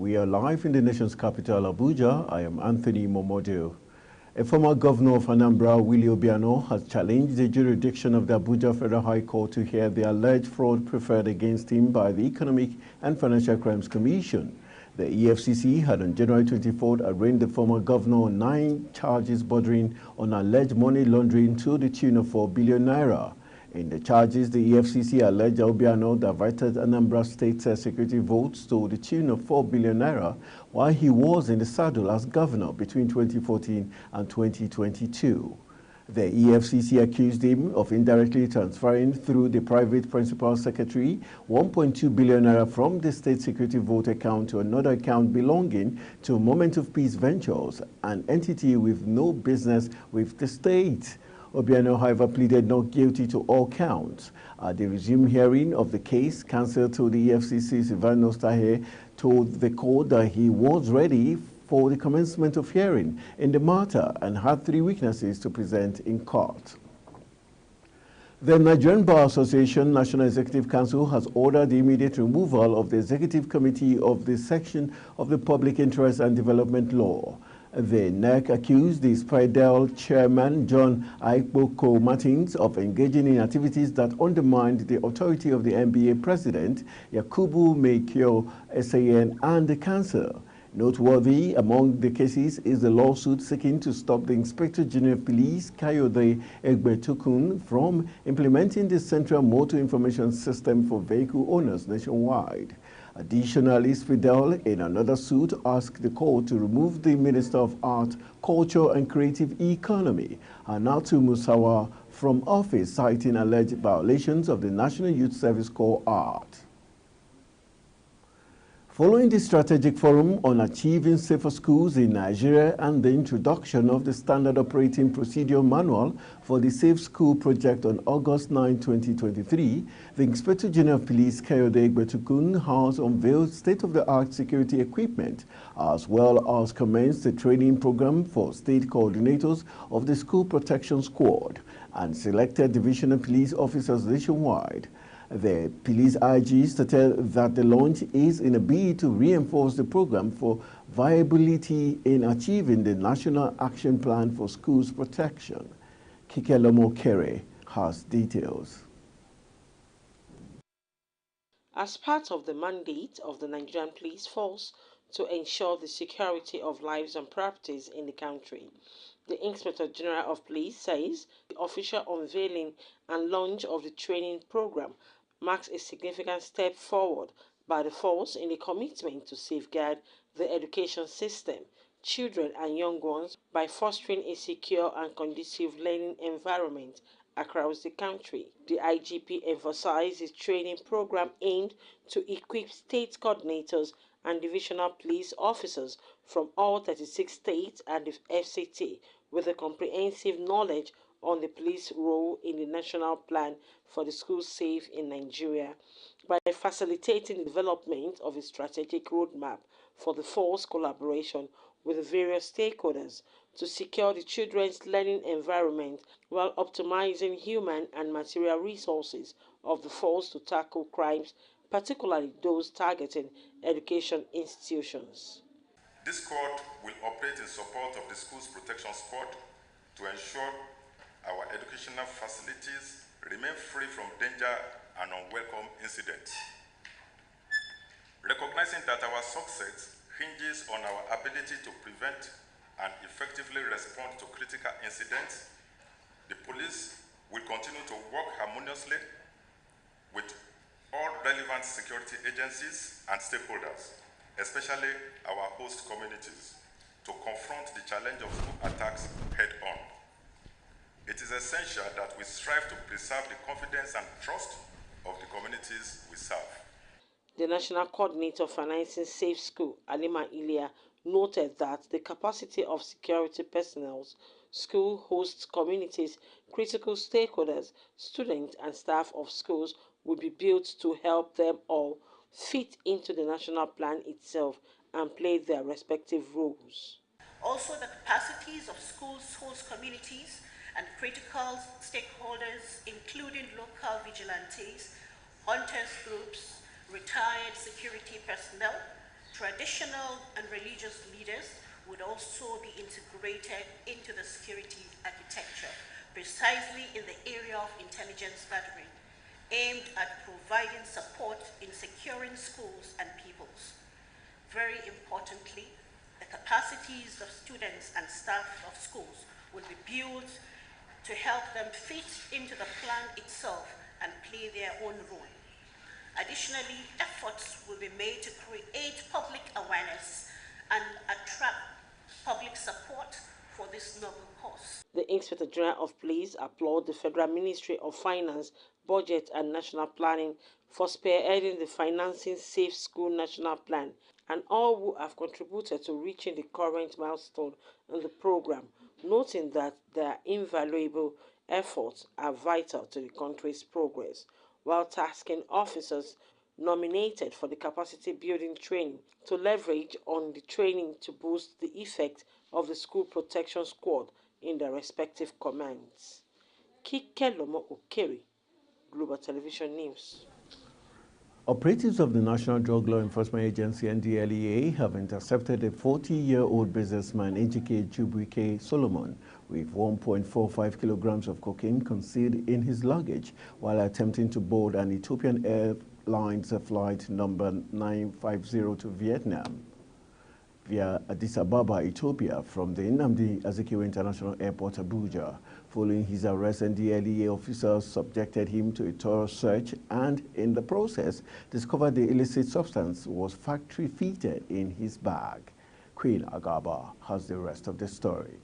We are live in the nation's capital, Abuja. I am Anthony Momodu. A former governor of Anambra, Willie Obiano, has challenged the jurisdiction of the Abuja Federal High Court to hear the alleged fraud preferred against him by the Economic and Financial Crimes Commission. The EFCC had on January 24th arraigned the former governor on 9 charges bordering on alleged money laundering to the tune of 4 billion naira. In the charges, the EFCC alleged Obiano diverted Anambra State security votes to the tune of 4 billion naira while he was in the saddle as governor between 2014 and 2022. The EFCC accused him of indirectly transferring through the private principal secretary 1.2 billion naira from the state security vote account to another account belonging to Moment of Peace Ventures, an entity with no business with the state. Obiano, however, pleaded not guilty to all counts. At the resumed hearing of the case, counsel to the EFCC, Silvano Stahe, told the court that he was ready for the commencement of hearing in the matter and had 3 witnesses to present in court. The Nigerian Bar Association National Executive Council has ordered the immediate removal of the Executive Committee of the section of the Public Interest and Development Law. The NEC accused the SPIDEL chairman, John Aikpoko Martins, of engaging in activities that undermined the authority of the NBA president, Yakubu Mekio SAN, and the council. Noteworthy among the cases is the lawsuit seeking to stop the Inspector General of Police, Kayode Egbetukun, from implementing the Central Motor Information System for vehicle owners nationwide. Additionally, Fidel, in another suit, asked the court to remove the Minister of Art, Culture and Creative Economy, Hannatu Musawa, from office, citing alleged violations of the National Youth Service Corps Act. Following the Strategic Forum on Achieving Safer Schools in Nigeria and the introduction of the Standard Operating Procedure Manual for the Safe School Project on August 9, 2023, the Inspector General of Police, Kayode Egbetukun, has unveiled state-of-the-art security equipment, as well as commenced a training program for state coordinators of the School Protection Squad and selected divisional police officers nationwide. The police IG stated that the launch is in a bid to reinforce the program for viability in achieving the National Action Plan for Schools Protection. Kikelomo Kere has details. As part of the mandate of the Nigerian Police Force to ensure the security of lives and properties in the country, the Inspector General of Police says the official unveiling and launch of the training program marks a significant step forward by the force in the commitment to safeguard the education system, children and young ones, by fostering a secure and conducive learning environment across the country. The IGP emphasized the training program aimed to equip state coordinators and divisional police officers from all 36 states and the FCT with a comprehensive knowledge on the police role in the national plan for the school safe in Nigeria, by facilitating the development of a strategic roadmap for the force collaboration with the various stakeholders to secure the children's learning environment while optimizing human and material resources of the force to tackle crimes, particularly those targeting education institutions. This squad will operate in support of the Schools Protection Squad to ensure our educational facilities remain free from danger and unwelcome incidents. Recognizing that our success hinges on our ability to prevent and effectively respond to critical incidents, the police will continue to work harmoniously with all relevant security agencies and stakeholders, especially our host communities, to confront the challenge of school attacks head-on. It is essential that we strive to preserve the confidence and trust of the communities we serve. The National Coordinator Financing Safe School, Alima Ilia, noted that the capacity of security personnel, school hosts communities, critical stakeholders, students and staff of schools would be built to help them all fit into the national plan itself and play their respective roles. Also, the capacities of schools host communities and critical stakeholders, including local vigilantes, hunters groups, retired security personnel, Traditional and religious leaders would also be integrated into the security architecture, precisely in the area of intelligence gathering, aimed at providing support in securing schools and peoples. Very importantly, the capacities of students and staff of schools will be built to help them fit into the plan itself and play their own role. Additionally, efforts will be made to create public awareness and attract public support for this noble cause. The Inspector General of Police applauded the Federal Ministry of Finance, Budget and National Planning for spearheading the Financing Safe School National Plan and all who have contributed to reaching the current milestone in the program, noting that their invaluable efforts are vital to the country's progress, while tasking officers nominated for the capacity building training to leverage on the training to boost the effect of the school protection squad in their respective commands. Kikelomo Okeri, Global Television News. Operatives of the National Drug Law Enforcement Agency (NDLEA) have intercepted a 40-year-old businessman, Ejike Chubuike Solomon, with 1.45 kilograms of cocaine concealed in his luggage while attempting to board an Ethiopian Airlines flight number 950 to Vietnam via Addis Ababa, Ethiopia, from the Nnamdi Azikiwe International Airport, Abuja. Following his arrest, NDLEA officers subjected him to a thorough search and, in the process, discovered the illicit substance was factory-fitted in his bag. Queen Agaba has the rest of the story.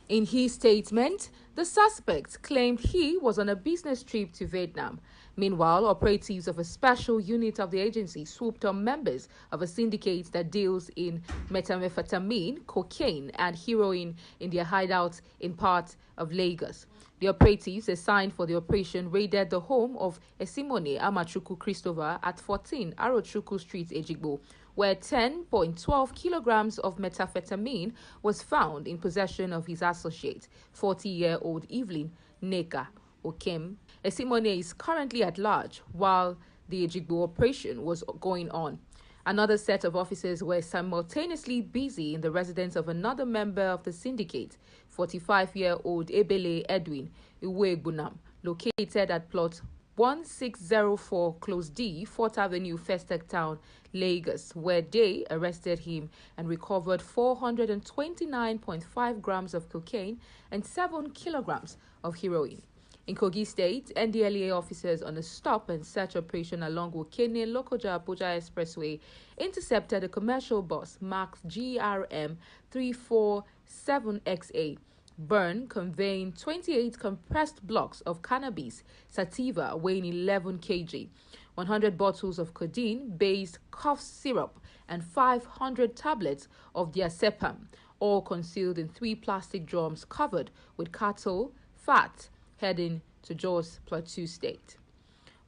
In his statement, the suspect claimed he was on a business trip to Vietnam. Meanwhile, operatives of a special unit of the agency swooped on members of a syndicate that deals in methamphetamine, cocaine, and heroin in their hideouts in parts of Lagos. The operatives assigned for the operation raided the home of Esimone Amachuku Christopher at 14 Arochuku Street, Ejigbo, where 10.12 kilograms of methamphetamine was found in possession of his associate, 40-year-old Evelyn Neka Okem. Esimone is currently at large while the Ejigbo operation was going on. Another set of officers were simultaneously busy in the residence of another member of the syndicate, 45-year-old Ebele Edwin Iwegbunam, located at plot 1604 Close D, 4th Avenue, Festac Town, Lagos, where they arrested him and recovered 429.5 grams of cocaine and 7 kilograms of heroin. In Kogi State, NDLEA officers on a stop and search operation along Okene Lokoja Abuja Expressway intercepted a commercial bus marked GRM 347XA. Burn conveying 28 compressed blocks of cannabis sativa weighing 11 kg, 100 bottles of codeine-based cough syrup, and 500 tablets of diazepam, all concealed in 3 plastic drums covered with cattle fat, heading to Jos Plateau State.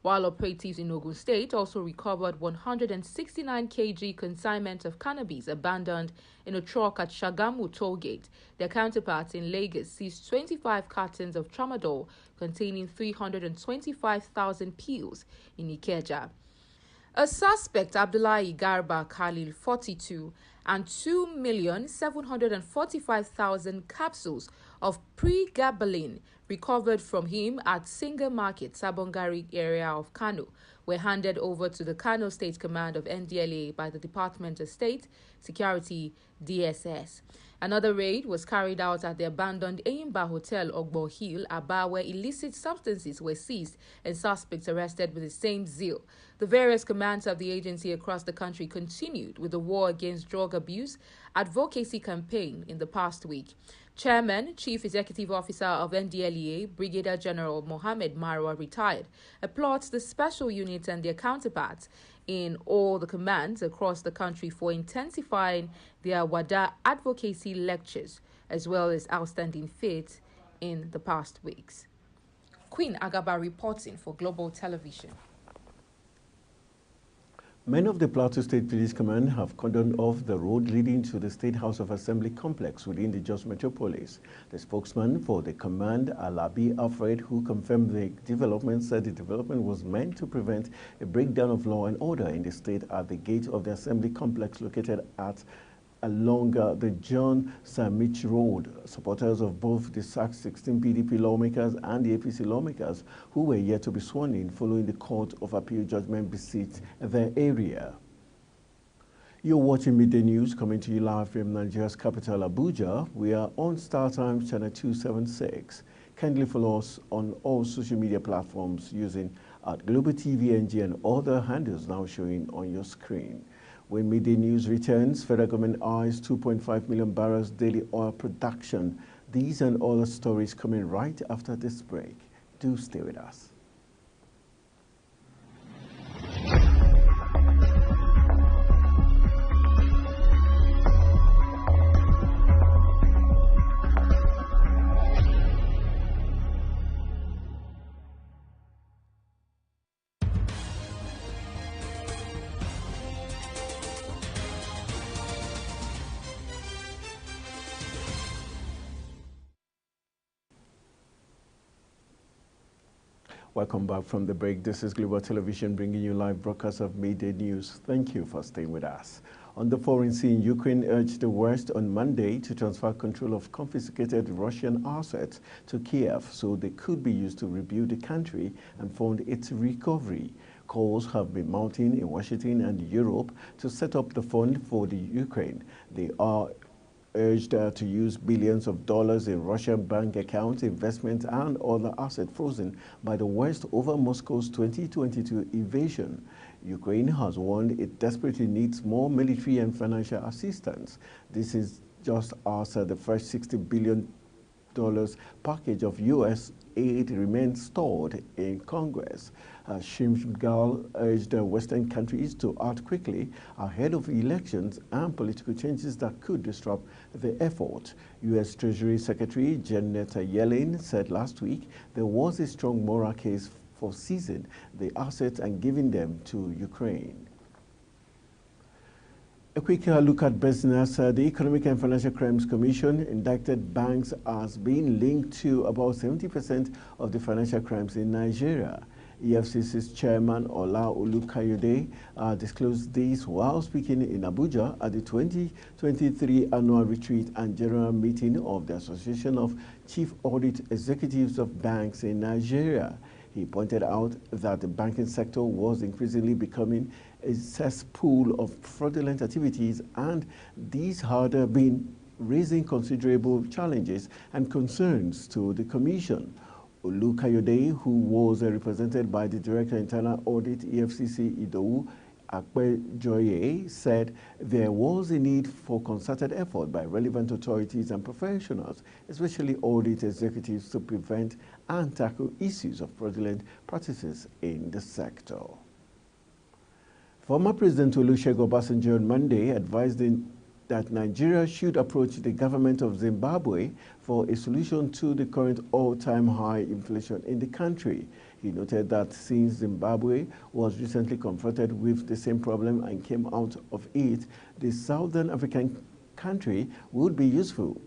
While operatives in Ogun State also recovered 169 kg consignment of cannabis abandoned in a truck at Shagamu Tollgate, their counterparts in Lagos seized 25 cartons of tramadol containing 325,000 pills in Ikeja. A suspect, Abdullahi Garba Khalil, 42, and 2,745,000 capsules of pregabalin recovered from him at Singer Market, Sabongari area of Kano, were handed over to the Kano State Command of NDLEA by the Department of State Security, DSS. Another raid was carried out at the abandoned Eyimba Hotel, Ogbo Hill, Aba, where illicit substances were seized and suspects arrested with the same zeal. The various commands of the agency across the country continued with the war against drug abuse advocacy campaign in the past week. Chairman, Chief Executive Officer of NDLEA, Brigadier General Mohammed Marwa, retired, applauds the special units and their counterparts in all the commands across the country for intensifying their WADA advocacy lectures, as well as outstanding feats in the past weeks. Queen Agaba reporting for Global Television. Men of the Plateau State Police Command have cordoned off the road leading to the State House of Assembly complex within the Jos Metropolis. The spokesman for the command, Alabi Alfred, who confirmed the development, said the development was meant to prevent a breakdown of law and order in the state at the gate of the Assembly complex located along the John Samich Road. Supporters of both the sacked 16 PDP lawmakers and the APC lawmakers who were yet to be sworn in following the Court of Appeal judgment besieged their area. You're watching Midday News coming to you live from Nigeria's capital, Abuja. We are on StarTimes channel 276. Kindly follow us on all social media platforms using Global TV NG and other handles now showing on your screen. When Midday News returns, federal government eyes 2.5 million barrels daily oil production. These and other stories coming right after this break. Do stay with us. Welcome back from the break. This is Global Television bringing you live broadcasts of Midday News. Thank you for staying with us. On the foreign scene, Ukraine urged the West on Monday to transfer control of confiscated Russian assets to Kiev so they could be used to rebuild the country and fund its recovery. Calls have been mounting in Washington and Europe to set up the fund for the Ukraine. They are urged to use billions of dollars in Russian bank accounts, investments, and other assets frozen by the West over Moscow's 2022 invasion. Ukraine has warned it desperately needs more military and financial assistance. This is just as the first $60 billion package of U.S. aid remains stored in Congress. Shimgal urged Western countries to act quickly ahead of elections and political changes that could disrupt the effort. U.S. Treasury Secretary Janet Yellen said last week there was a strong moral case for seizing the assets and giving them to Ukraine. A quick look at business. The Economic and Financial Crimes Commission indicted banks as being linked to about 70% of the financial crimes in Nigeria. EFCC's chairman Ola Olukayode disclosed this while speaking in Abuja at the 2023 annual retreat and general meeting of the Association of Chief Audit Executives of Banks in Nigeria. He pointed out that the banking sector was increasingly becoming a cesspool of fraudulent activities, and these had been raising considerable challenges and concerns to the Commission. Olukayode, who was represented by the Director of Internal Audit, EFCC Idowu Akpejoye, said there was a need for concerted effort by relevant authorities and professionals, especially audit executives, to prevent and tackle issues of fraudulent practices in the sector. Former President Olusegun Obasanjo on Monday advised that Nigeria should approach the government of Zimbabwe for a solution to the current all-time high inflation in the country. He noted that since Zimbabwe was recently confronted with the same problem and came out of it, the Southern African country would be useful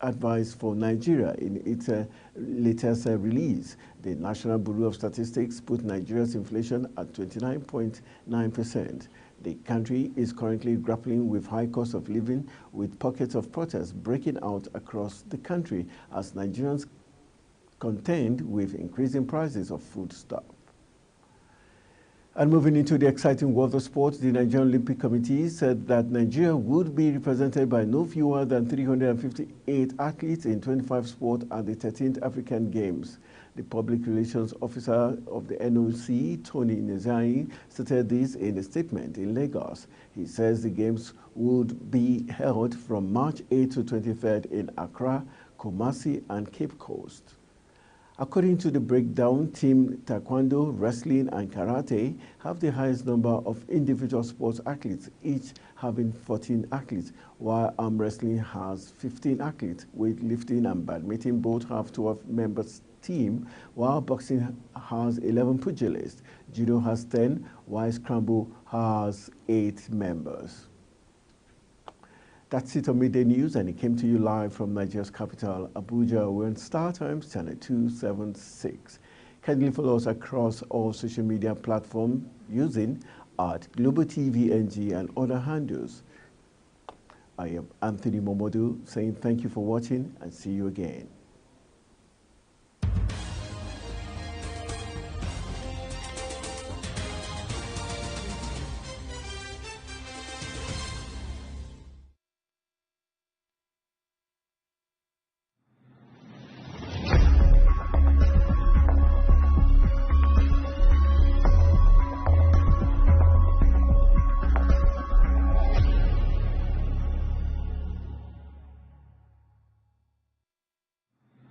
advice for Nigeria in its latest release. The National Bureau of Statistics put Nigeria's inflation at 29.9%. The country is currently grappling with high cost of living, with pockets of protest breaking out across the country as Nigerians contend with increasing prices of foodstuff. And moving into the exciting world of sports, the Nigerian Olympic Committee said that Nigeria would be represented by no fewer than 358 athletes in 25 sports at the 13th African Games. The Public Relations Officer of the NOC, Tony Nezai, stated this in a statement in Lagos. He says the Games would be held from March 8 to 23rd in Accra, Kumasi, and Cape Coast. According to the breakdown, Team Taekwondo, Wrestling, and Karate have the highest number of individual sports athletes, each having 14 athletes, while Arm Wrestling has 15 athletes. Weightlifting and Badminton both have 12 member team, while boxing has 11 pugilists. Judo has 10, while scramble has 8 members. That's it on Midday News, and it came to you live from Nigeria's capital, Abuja. We're on Star Times channel 276. Kindly follow us across all social media platforms using Global TV NG and other handles. I am Anthony Momodu saying thank you for watching and see you again.